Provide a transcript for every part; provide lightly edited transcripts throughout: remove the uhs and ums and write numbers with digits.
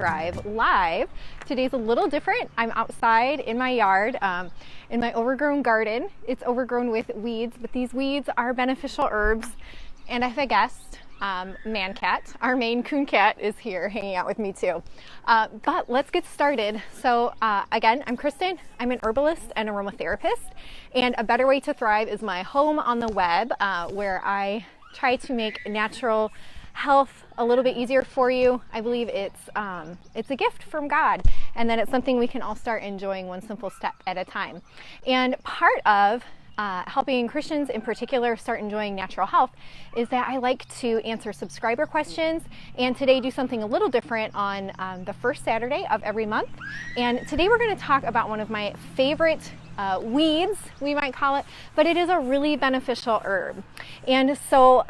Thrive live. Today's a little different. I'm outside in my yard, in my overgrown garden. It's overgrown with weeds, but these weeds are beneficial herbs. And I have a guest, Man Cat, our Maine Coon cat, is here hanging out with me too. But let's get started. So again, I'm Kristen. I'm an herbalist and aromatherapist. And A Better Way to Thrive is my home on the web, where I try to make natural health a little bit easier for you. I believe it's a gift from God, and then it's something we can all start enjoying one simple step at a time. And part of helping Christians in particular start enjoying natural health is that I like to answer subscriber questions, and today do something a little different on the first Saturday of every month. And today we're going to talk about one of my favorite weeds, we might call it, but it is a really beneficial herb. And so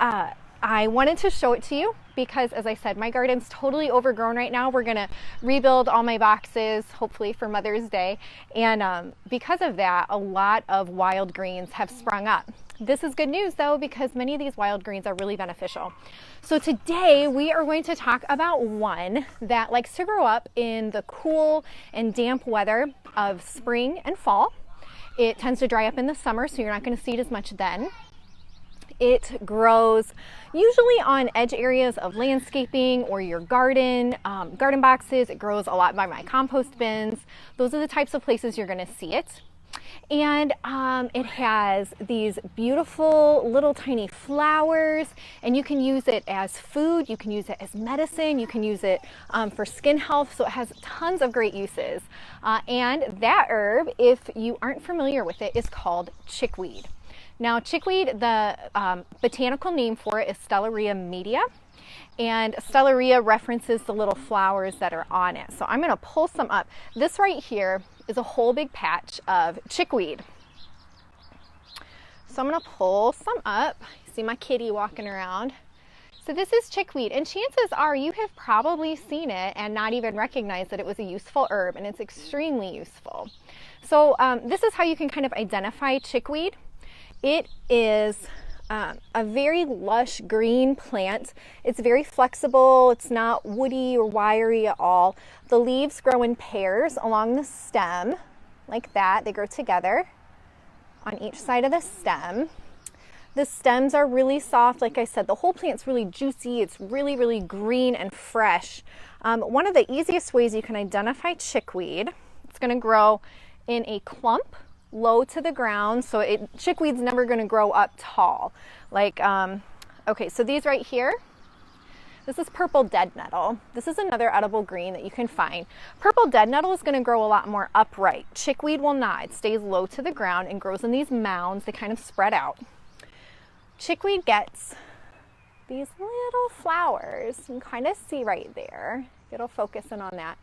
I wanted to show it to you because, as I said, my garden's totally overgrown right now. We're going to rebuild all my boxes, hopefully for Mother's Day. And because of that, a lot of wild greens have sprung up. This is good news, though, because many of these wild greens are really beneficial. So today we are going to talk about one that likes to grow up in the cool and damp weather of spring and fall. It tends to dry up in the summer, so you're not going to see it as much then. It grows usually on edge areas of landscaping or your garden, garden boxes. It grows a lot by my compost bins. Those are the types of places you're going to see it. And it has these beautiful little tiny flowers, and you can use it as food, you can use it as medicine, you can use it for skin health, so it has tons of great uses. And that herb, if you aren't familiar with it, is called chickweed. Now, chickweed, the botanical name for it is Stellaria media, and Stellaria references the little flowers that are on it. So I'm going to pull some up. This right here is a whole big patch of chickweed. So I'm going to pull some up. You see my kitty walking around. So this is chickweed, and chances are you have probably seen it and not even recognized that it was a useful herb, and it's extremely useful. So this is how you can kind of identify chickweed. It is a very lush green plant. It's very flexible. It's not woody or wiry at all. The leaves grow in pairs along the stem, like that. They grow together on each side of the stem. The stems are really soft. Like I said, the whole plant's really juicy. It's really, really green and fresh. One of the easiest ways you can identify chickweed, it's going to grow in a clump, low to the ground, so chickweed's never going to grow up tall. Like, okay, so these right here, this is purple dead nettle. This is another edible green that you can find. Purple dead nettle is going to grow a lot more upright. Chickweed will not. It stays low to the ground and grows in these mounds. They kind of spread out. Chickweed gets these little flowers. You can kind of see right there. It'll focus in on that.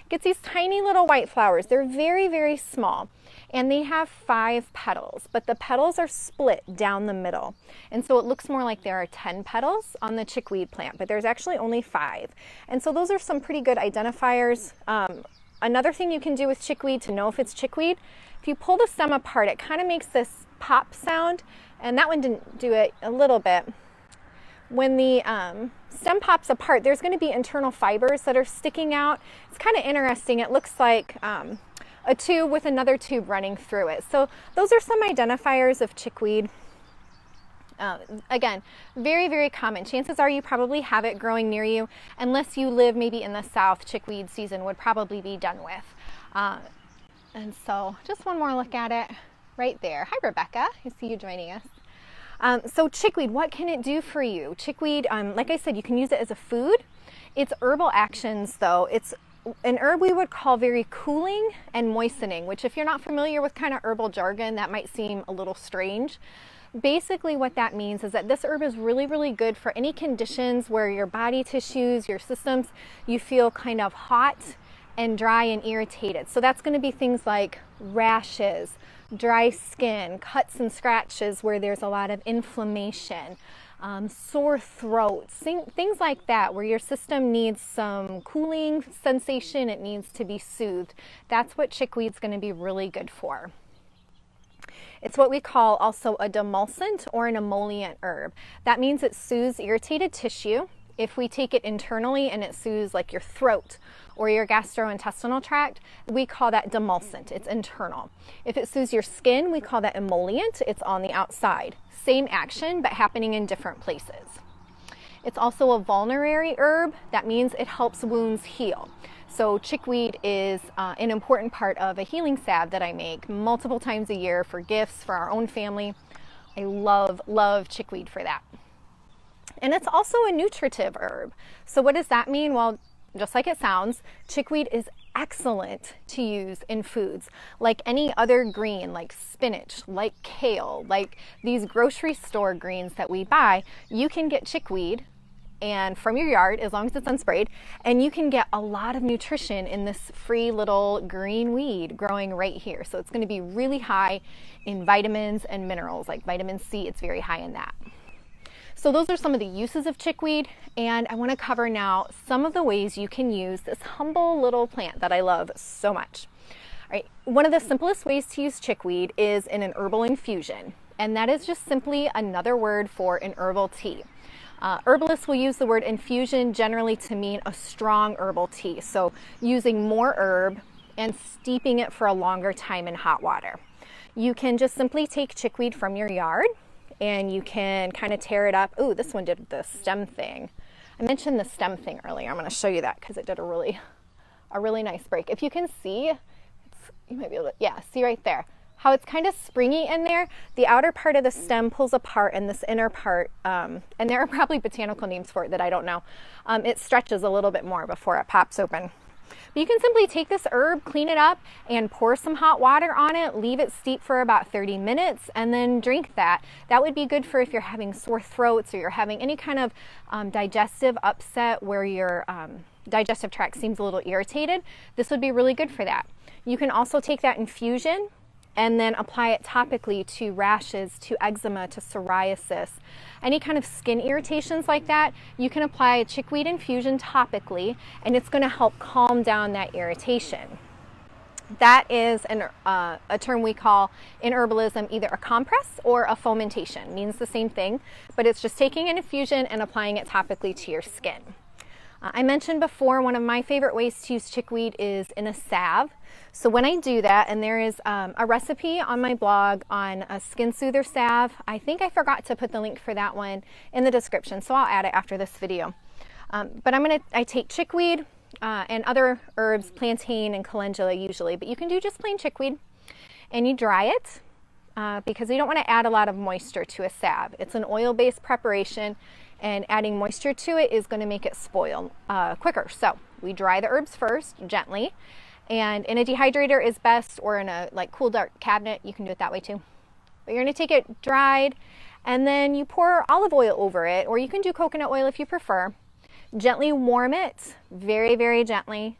Gets these tiny little white flowers. They're very, very small, and they have 5 petals, but the petals are split down the middle, and so it looks more like there are 10 petals on the chickweed plant, but there's actually only 5. And so those are some pretty good identifiers. Another thing you can do with chickweed to know if it's chickweed, if you pull the stem apart, it kind of makes this pop sound, and that one didn't do it a little bit. When the stem pops apart, there's going to be internal fibers that are sticking out. It's kind of interesting. It looks like a tube with another tube running through it. So those are some identifiers of chickweed. Again, very, very common. Chances are you probably have it growing near you. Unless you live maybe in the south, chickweed season would probably be done with. And so just one more look at it right there. Hi, Rebecca. I see you joining us. So chickweed, what can it do for you? Chickweed, like I said, you can use it as a food. Its herbal actions, though, it's an herb we would call very cooling and moistening, which if you're not familiar with kind of herbal jargon, that might seem a little strange. Basically what that means is that this herb is really, really good for any conditions where your body tissues, your systems, you feel kind of hot and dry and irritated. So that's going to be things like rashes, dry skin, cuts and scratches where there's a lot of inflammation, sore throats, things like that, where your system needs some cooling sensation, it needs to be soothed. That's what chickweed's going to be really good for. It's what we call also a demulcent or an emollient herb. That means it soothes irritated tissue. If we take it internally and it soothes like your throat or your gastrointestinal tract, we call that demulcent. It's internal. If it soothes your skin, we call that emollient. It's on the outside. Same action, but happening in different places. It's also a vulnerary herb. That means it helps wounds heal. So chickweed is an important part of a healing salve that I make multiple times a year for gifts for our own family. I love chickweed for that. And it's also a nutritive herb. So what does that mean? Well, just like it sounds, chickweed is excellent to use in foods like any other green, like spinach, like kale, like these grocery store greens that we buy. You can get chickweed and from your yard, as long as it's unsprayed, and you can get a lot of nutrition in this free little green weed growing right here. So it's going to be really high in vitamins and minerals, like vitamin C, it's very high in that. So those are some of the uses of chickweed, and I want to cover now some of the ways you can use this humble little plant that I love so much. All right, one of the simplest ways to use chickweed is in an herbal infusion, and that is just simply another word for an herbal tea. Herbalists will use the word infusion generally to mean a strong herbal tea, so using more herb and steeping it for a longer time in hot water. You can just simply take chickweed from your yard and you can kind of tear it up. Ooh, this one did the stem thing. I mentioned the stem thing earlier. I'm going to show you that because it did a really nice break. If you can see, you might be able to, yeah, see right there how it's kind of springy in there. The outer part of the stem pulls apart and this inner part, and there are probably botanical names for it that I don't know, it stretches a little bit more before it pops open. But you can simply take this herb, clean it up, and pour some hot water on it, leave it steep for about 30 minutes, and then drink that. That would be good for if you're having sore throats or you're having any kind of digestive upset where your digestive tract seems a little irritated. This would be really good for that. You can also take that infusion and then apply it topically to rashes, to eczema, to psoriasis, any kind of skin irritations like that. You can apply a chickweed infusion topically, and it's going to help calm down that irritation. That is a term we call in herbalism either a compress or a fomentation. It means the same thing, but it's just taking an infusion and applying it topically to your skin. I mentioned before, one of my favorite ways to use chickweed is in a salve. So when I do that, and there is a recipe on my blog on a skin soother salve. I think I forgot to put the link for that one in the description, so I'll add it after this video. But I take chickweed and other herbs, plantain and calendula usually, but you can do just plain chickweed, and you dry it because you don't want to add a lot of moisture to a salve. It's an oil-based preparation, and adding moisture to it is going to make it spoil quicker. So we dry the herbs first, gently, and in a dehydrator is best, or in a cool dark cabinet. You can do it that way too. But you're going to take it dried, and then you pour olive oil over it, or you can do coconut oil if you prefer. Gently warm it, very, very gently.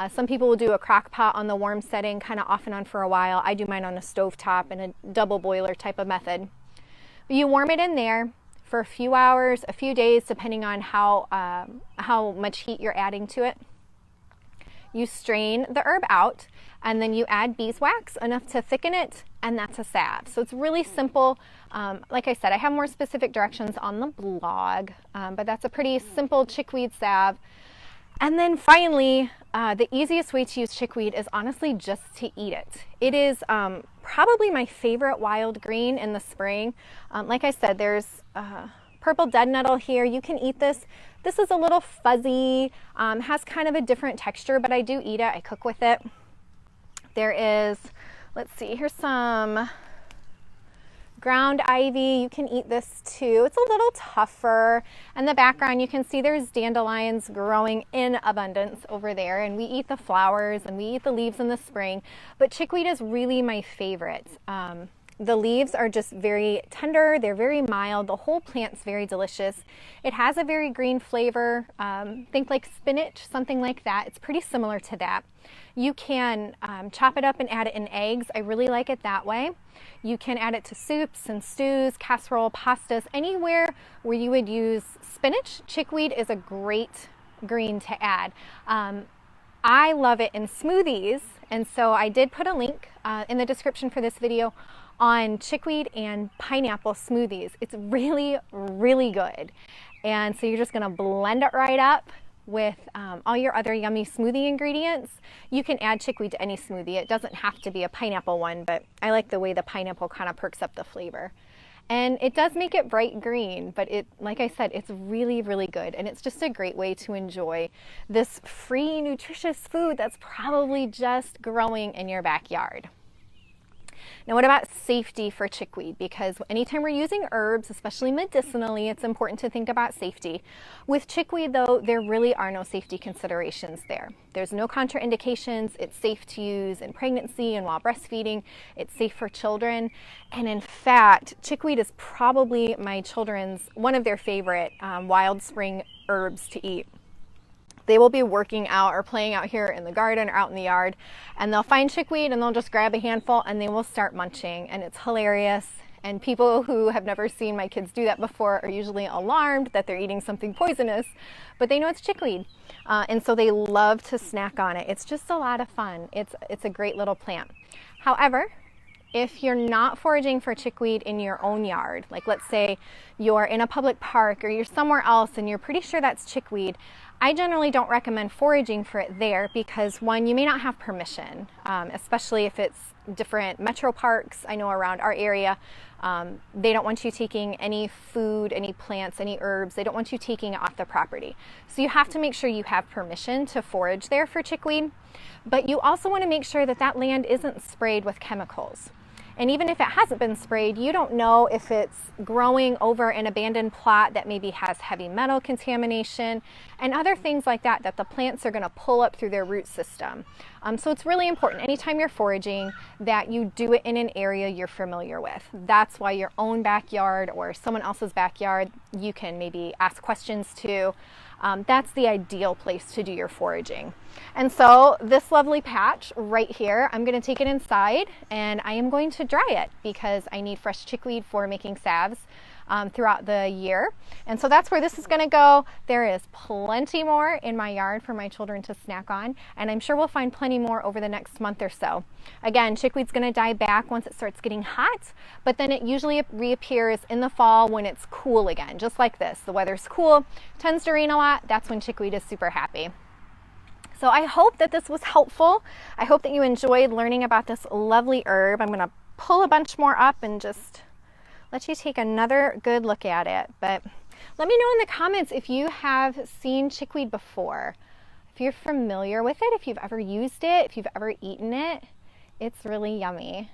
Some people will do a crock pot on the warm setting, kind of off and on for a while. I do mine on a stovetop in a double boiler type of method. But you warm it in there for a few hours, a few days, depending on how much heat you're adding to it. You strain the herb out, and then you add beeswax, enough to thicken it, and that's a salve. So it's really simple. Like I said, I have more specific directions on the blog, but that's a pretty simple chickweed salve. And then finally, the easiest way to use chickweed is honestly just to eat it. It is probably my favorite wild green in the spring. Like I said, there's purple dead nettle here. You can eat this. This is a little fuzzy, has kind of a different texture, but I do eat it. I cook with it. There is, let's see, here's some ground ivy. You can eat this too. It's a little tougher. In the background, you can see there's dandelions growing in abundance over there, and we eat the flowers and we eat the leaves in the spring, but chickweed is really my favorite. The leaves are just very tender. They're very mild. The whole plant's very delicious. It has a very green flavor. Think like spinach, something like that. It's pretty similar to that. You can chop it up and add it in eggs. I really like it that way. You can add it to soups and stews, casserole, pastas, anywhere where you would use spinach. Chickweed is a great green to add. I love it in smoothies, and so I did put a link in the description for this video on chickweed and pineapple smoothies. It's really, really good. And so you're just gonna blend it right up, with all your other yummy smoothie ingredients. You can add chickweed to any smoothie. It doesn't have to be a pineapple one, but I like the way the pineapple kind of perks up the flavor. And it does make it bright green, but like I said, it's really, really good. And it's just a great way to enjoy this free, nutritious food that's probably just growing in your backyard. Now, what about safety for chickweed? Because anytime we're using herbs, especially medicinally, it's important to think about safety. With chickweed, though, there really are no safety considerations there. There's no contraindications. It's safe to use in pregnancy and while breastfeeding. It's safe for children. And in fact, chickweed is probably my children's one of their favorite wild spring herbs to eat. They will be working out or playing out here in the garden or out in the yard, and they'll find chickweed and they'll just grab a handful and they will start munching, and it's hilarious. And people who have never seen my kids do that before are usually alarmed that they're eating something poisonous, but they know it's chickweed, and so they love to snack on it. It's just a lot of fun. It's a great little plant. However, if you're not foraging for chickweed in your own yard, like let's say you're in a public park or you're somewhere else and you're pretty sure that's chickweed, I generally don't recommend foraging for it there because, one, you may not have permission, especially if it's different metro parks. I know around our area, they don't want you taking any food, any plants, any herbs. They don't want you taking it off the property. So you have to make sure you have permission to forage there for chickweed. But you also want to make sure that that land isn't sprayed with chemicals. And even if it hasn't been sprayed, you don't know if it's growing over an abandoned plot that maybe has heavy metal contamination and other things like that that the plants are going to pull up through their root system. So it's really important anytime you're foraging that you do it in an area you're familiar with. That's why your own backyard or someone else's backyard you can maybe ask questions to. That's the ideal place to do your foraging. And so this lovely patch right here, I'm going to take it inside and I am going to dry it because I need fresh chickweed for making salves throughout the year. And so that's where this is going to go. There is plenty more in my yard for my children to snack on, and I'm sure we'll find plenty more over the next month or so. Again, chickweed's going to die back once it starts getting hot, but then it usually reappears in the fall when it's cool again, just like this. The weather's cool, tends to rain a lot, that's when chickweed is super happy. So I hope that this was helpful. I hope that you enjoyed learning about this lovely herb. I'm going to pull a bunch more up and just let you take another good look at it. But let me know in the comments if you have seen chickweed before, if you're familiar with it, if you've ever used it, if you've ever eaten it. It's really yummy.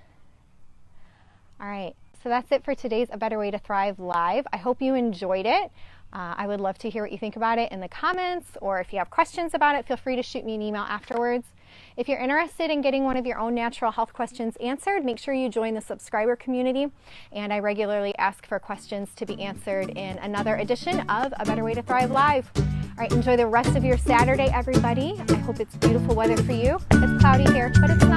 All right, so that's it for today's A Better Way to Thrive Live. I hope you enjoyed it. I would love to hear what you think about it in the comments, or if you have questions about it, feel free to shoot me an email afterwards. If you're interested in getting one of your own natural health questions answered, make sure you join the subscriber community, and I regularly ask for questions to be answered in another edition of A Better Way to Thrive Live. All right, enjoy the rest of your Saturday, everybody. I hope it's beautiful weather for you. It's cloudy here, but it's not.